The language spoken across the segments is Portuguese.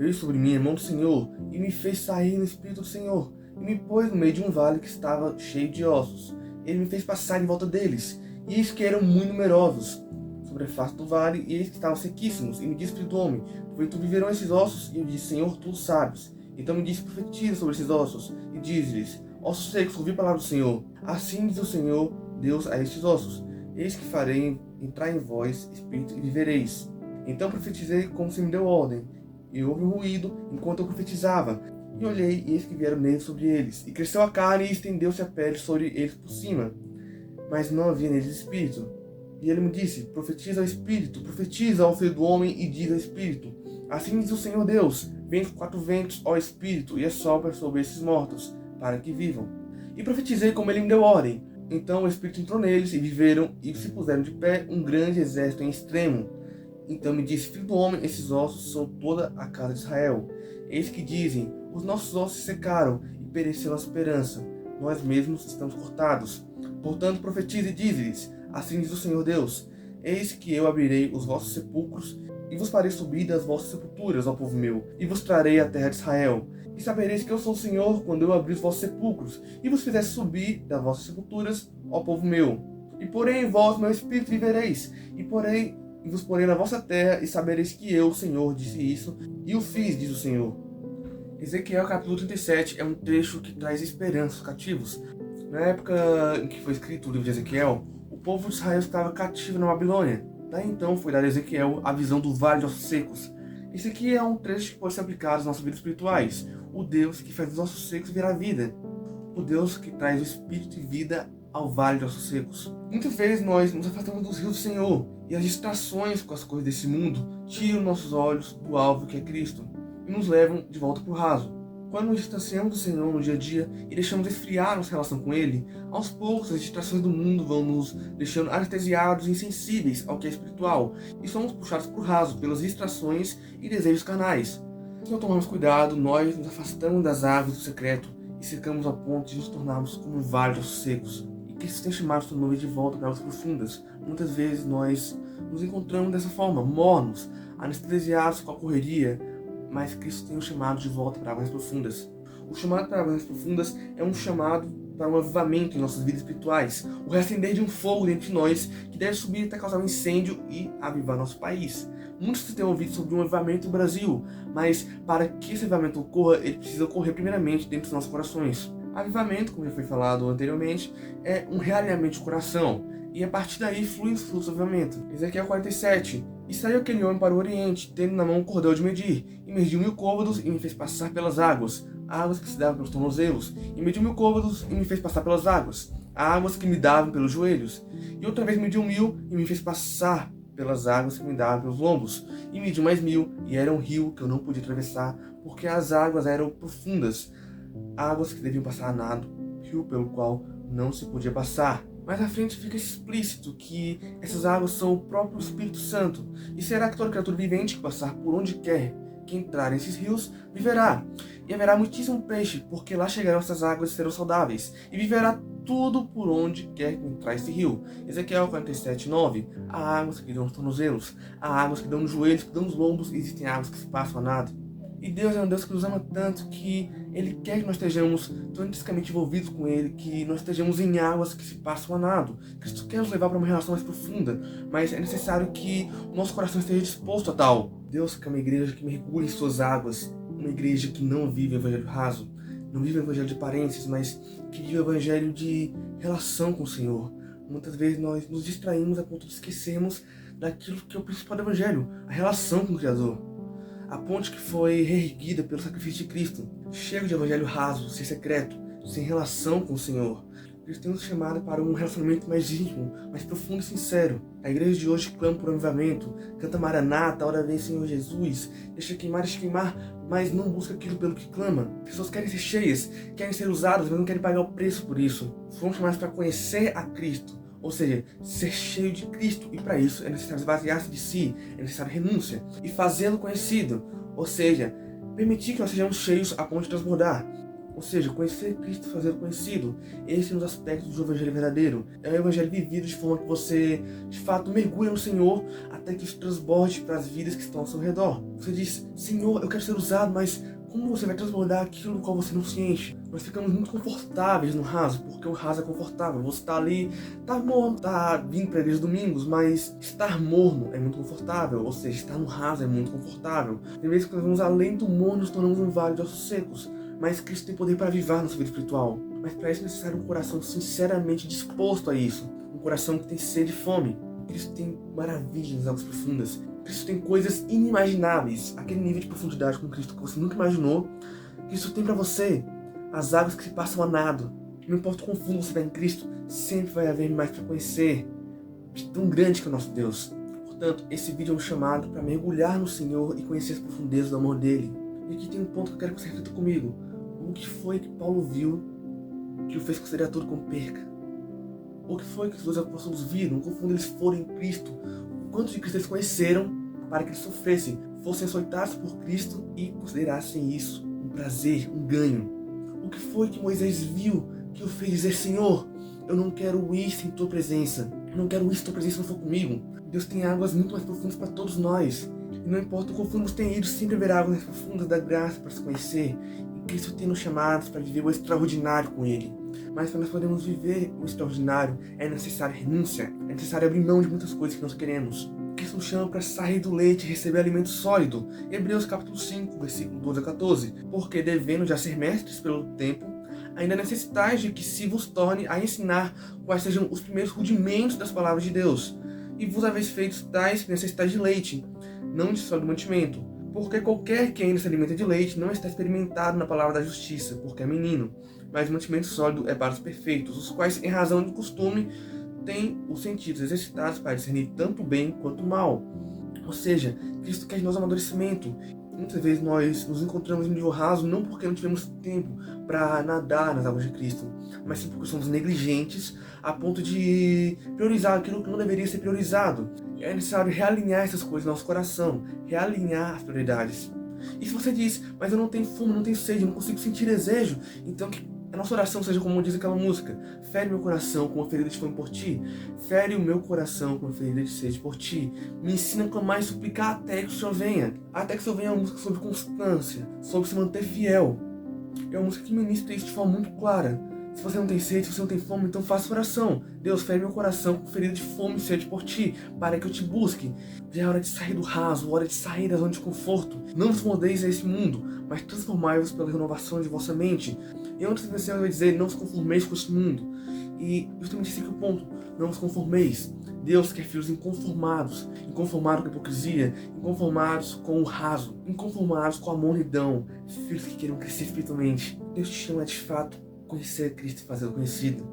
veio sobre mim a mão do Senhor, e me fez sair no Espírito do Senhor, e me pôs no meio de um vale que estava cheio de ossos. Ele me fez passar em volta deles, e eis que eram muito numerosos sobre a face do vale, e eis que estavam sequíssimos. E me disse, filho do homem, porventura viverão esses ossos? E eu disse, Senhor, tu sabes. Então me disse, profetiza sobre esses ossos, e diz-lhes, ossos secos, ouvi a palavra do Senhor. Assim diz o Senhor Deus a estes ossos, eis que farei entrar em vós espírito e vivereis. Então profetizei como se me deu ordem, e houve um ruído enquanto eu profetizava. E olhei, e eis que vieram nervos sobre eles, e cresceu a carne, e estendeu-se a pele sobre eles por cima, mas não havia neles espírito. E ele me disse, profetiza ao espírito, profetiza ao filho do homem, e diz ao espírito, assim diz o Senhor Deus, vem com 4 ventos, ó espírito, e assopra sobre esses mortos, para que vivam. E profetizei como ele me deu ordem. Então o espírito entrou neles, e viveram, e se puseram de pé um grande exército em extremo. Então me disse, filho do homem, esses ossos são toda a casa de Israel. Eis que dizem, os nossos ossos se secaram, e pereceu a esperança. Nós mesmos estamos cortados. Portanto profetize e dize-lhes, assim diz o Senhor Deus, eis que eu abrirei os vossos sepulcros, e vos farei subir das vossas sepulturas, ó povo meu, e vos trarei a terra de Israel. E sabereis que eu sou o Senhor, quando eu abrir os vossos sepulcros, e vos fizer subir das vossas sepulturas, ó povo meu. E porém em vós meu espírito vivereis, e vos porei na vossa terra, e sabereis que eu, o Senhor, disse isso, e o fiz, diz o Senhor. Ezequiel capítulo 37 é um trecho que traz esperança aos cativos. Na época em que foi escrito o livro de Ezequiel, o povo de Israel estava cativo na Babilônia. Daí então foi dado a Ezequiel a visão do vale de ossos secos. Esse aqui é um trecho que pode ser aplicado às nossas vidas espirituais. O Deus que faz os ossos secos virar vida. O Deus que traz o espírito e vida ao vale de ossos secos. Muitas vezes nós nos afastamos dos rios do Senhor, e as distrações com as coisas desse mundo tiram nossos olhos do alvo que é Cristo e nos levam de volta para o raso. Quando nos distanciamos do Senhor no dia a dia e deixamos esfriar nossa relação com Ele, aos poucos as distrações do mundo vão nos deixando anestesiados e insensíveis ao que é espiritual, e somos puxados para o raso pelas distrações e desejos carnais. Se não tomarmos cuidado, nós nos afastamos das águas do secreto e secamos a ponto de nos tornarmos como um vale de ossos secos. E Cristo tem chamado sua noiva de volta para águas profundas. Muitas vezes nós nos encontramos dessa forma, mornos, anestesiados com a correria, mas Cristo tem um chamado de volta para águas profundas. O chamado para águas profundas é um chamado para um avivamento em nossas vidas espirituais, o reacender de um fogo dentro de nós que deve subir até causar um incêndio e avivar nosso país. Muitos têm ouvido sobre um avivamento no Brasil, mas para que esse avivamento ocorra, ele precisa ocorrer primeiramente dentro dos nossos corações. Avivamento, como já foi falado anteriormente, é um realinhamento de coração, e a partir daí fluem os frutos do avivamento. Ezequiel 47. E saiu aquele homem para o oriente, tendo na mão um cordel de medir, e mediu 1000 côvados, e me fez passar pelas águas que se davam pelos tornozelos, e mediu 1000 côvados, e me fez passar pelas águas que me davam pelos joelhos. E outra vez mediu 1000, e me fez passar pelas águas que me davam pelos lombos, e mediu mais 1000, e era um rio que eu não podia atravessar, porque as águas eram profundas, águas que deviam passar a nado, rio pelo qual não se podia passar. Mais à frente fica explícito que essas águas são o próprio Espírito Santo. E será que toda criatura vivente que passar por onde quer que entrar nesses rios, viverá. E haverá muitíssimo peixe, porque lá chegarão essas águas e serão saudáveis. E viverá tudo por onde quer que entrar esse rio. Ezequiel 47:9. Há águas que dão nos tornozelos, há águas que dão nos joelhos, que dão nos lombos, e existem águas que se passam a nada. E Deus é um Deus que nos ama tanto que Ele quer que nós estejamos tão intrinsecamente envolvidos com Ele, que nós estejamos em águas que se passam a nado. Cristo quer nos levar para uma relação mais profunda, mas é necessário que o nosso coração esteja disposto a tal. Deus quer uma igreja que mergulhe em suas águas, uma igreja que não vive o evangelho raso, não vive o evangelho de aparências, mas que vive o evangelho de relação com o Senhor. Muitas vezes nós nos distraímos a ponto de esquecermos daquilo que é o principal do evangelho, a relação com o Criador. A ponte que foi reerguida pelo sacrifício de Cristo. Chega de evangelho raso, sem secreto, sem relação com o Senhor. Cristo tem nos chamado para um relacionamento mais íntimo, mais profundo e sincero. A igreja de hoje clama por um avivamento, canta Maranata, hora vem Senhor Jesus, deixa queimar, mas não busca aquilo pelo que clama. Pessoas querem ser cheias, querem ser usadas, mas não querem pagar o preço por isso. Fomos chamados para conhecer a Cristo. Ou seja, ser cheio de Cristo, e para isso é necessário esvaziar-se de si, é necessário renúncia e fazê-lo conhecido, ou seja, permitir que nós sejamos cheios a ponto de transbordar. Ou seja, conhecer Cristo e fazê-lo conhecido. Esse é um dos aspectos do Evangelho verdadeiro. É um Evangelho vivido de forma que você, de fato, mergulha no Senhor até que isso transborde para as vidas que estão ao seu redor. Você diz, Senhor, eu quero ser usado, mas como você vai transbordar aquilo no qual você não se enche? Nós ficamos muito confortáveis no raso, porque o raso é confortável. Você está ali, tá morno, tá vindo para igreja domingos, mas estar morno é muito confortável. Ou seja, estar no raso é muito confortável. Tem vezes que nós vamos além do morno e nos tornamos um vale de ossos secos. Mas Cristo tem poder para avivar nossa vida espiritual. Mas para isso é necessário um coração sinceramente disposto a isso. Um coração que tem sede e fome. Cristo tem maravilhas nas águas profundas. Cristo tem coisas inimagináveis. Aquele nível de profundidade com Cristo que você nunca imaginou. Cristo tem para você as águas que se passam a nado. Não importa o quão fundo você está em Cristo, sempre vai haver mais para conhecer. De tão grande que é o nosso Deus. Portanto, esse vídeo é um chamado para mergulhar no Senhor e conhecer as profundezas do amor dele. E aqui tem um ponto que eu quero que você reflita comigo. O que foi que Paulo viu que o fez considerar tudo como perca? O que foi que os dois apóstolos viram? O quão fundo eles foram em Cristo? O quanto de Cristo eles conheceram para que eles sofressem, fossem açoitados por Cristo e considerassem isso um prazer, um ganho? O que foi que Moisés viu que o fez dizer, Senhor, eu não quero ir sem tua presença. Eu não quero ir se tua presença não for comigo. Deus tem águas muito mais profundas para todos nós. E não importa o quão fundo você tenha ido, sempre haverá águas mais profundas da graça para se conhecer. E Cristo tem nos chamados para viver o extraordinário com Ele. Mas para nós podermos viver o extraordinário, é necessário renúncia. É necessário abrir mão de muitas coisas que nós queremos. Cristo nos chama para sair do leite e receber alimento sólido. Hebreus capítulo 5, versículo 12 a 14. Porque devendo já ser mestres pelo tempo, ainda necessitais de que se vos torne a ensinar quais sejam os primeiros rudimentos das palavras de Deus. E vos haveis feito tais que necessitais de leite, não de sólido mantimento. Porque qualquer que ainda se alimenta de leite não está experimentado na palavra da justiça, porque é menino. Mas o mantimento sólido é para os perfeitos, os quais, em razão do costume, têm os sentidos exercitados para discernir tanto o bem quanto o mal. Ou seja, Cristo quer de nós amadurecimento. Muitas vezes nós nos encontramos em nível raso não porque não tivemos tempo para nadar nas águas de Cristo, mas sim porque somos negligentes a ponto de priorizar aquilo que não deveria ser priorizado. É necessário realinhar essas coisas no nosso coração, realinhar as prioridades. E se você diz, mas eu não tenho fome, não tenho sede, não consigo sentir desejo, então que a nossa oração seja como diz aquela música: fere meu coração com uma ferida de fome por ti, fere o meu coração com uma ferida de sede por ti, me ensina a clamar e suplicar até que o Senhor venha. Até que o Senhor venha é uma música sobre constância, sobre se manter fiel. É uma música que ministra isso de forma muito clara. Se você não tem sede, se você não tem fome, então faça oração. Deus, fere meu coração com ferida de fome e sede por ti, para que eu te busque. Já é hora de sair do raso, hora de sair da zona de conforto. Não vos moldeis a esse mundo, mas transformai-vos pela renovação de vossa mente. E antes de você vai dizer, não vos conformeis com esse mundo. E justamente esse aqui é o ponto, não vos conformeis. Deus quer filhos inconformados, inconformados com a hipocrisia, inconformados com o raso, inconformados com a mornidão, filhos que queiram crescer espiritualmente. Deus te chama de fato conhecer Cristo e fazê-lo conhecido.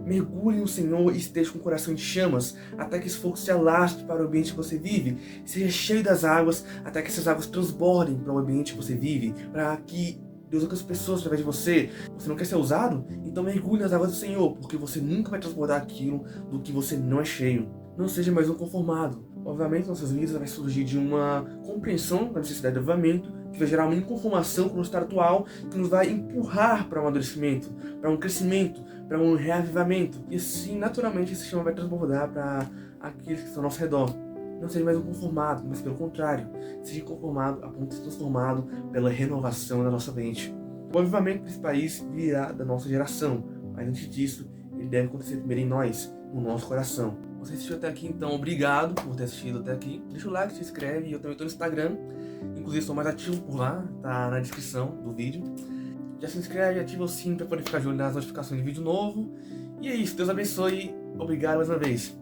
Mergulhe no Senhor e esteja com o coração em chamas, até que esse fogo se alastre para o ambiente que você vive, seja cheio das águas, até que essas águas transbordem para o ambiente que você vive, para que Deus alcance pessoas através de você. Você não quer ser usado? Então mergulhe nas águas do Senhor, porque você nunca vai transbordar aquilo do que você não é cheio. Não seja mais um conformado. Obviamente, nossas vidas vai surgir de uma compreensão da necessidade de avivamento, que vai gerar uma inconformação com o estado atual, que nos vai empurrar para um amadurecimento, para um crescimento, para um reavivamento. E assim, naturalmente, esse chama vai transbordar para aqueles que estão ao nosso redor. Não seja mais um conformado, mas pelo contrário, seja conformado a ponto de ser transformado pela renovação da nossa mente. O avivamento desse país virá da nossa geração, mas antes disso, ele deve acontecer primeiro em nós, no nosso coração. Você assistiu até aqui, então obrigado por ter assistido até aqui. Deixa o like, se inscreve, eu também estou no Instagram, inclusive estou mais ativo por lá, tá na descrição do vídeo. Já se inscreve, ativa o sininho para poder ficar de olho nas notificações de vídeo novo. E é isso, Deus abençoe, obrigado mais uma vez.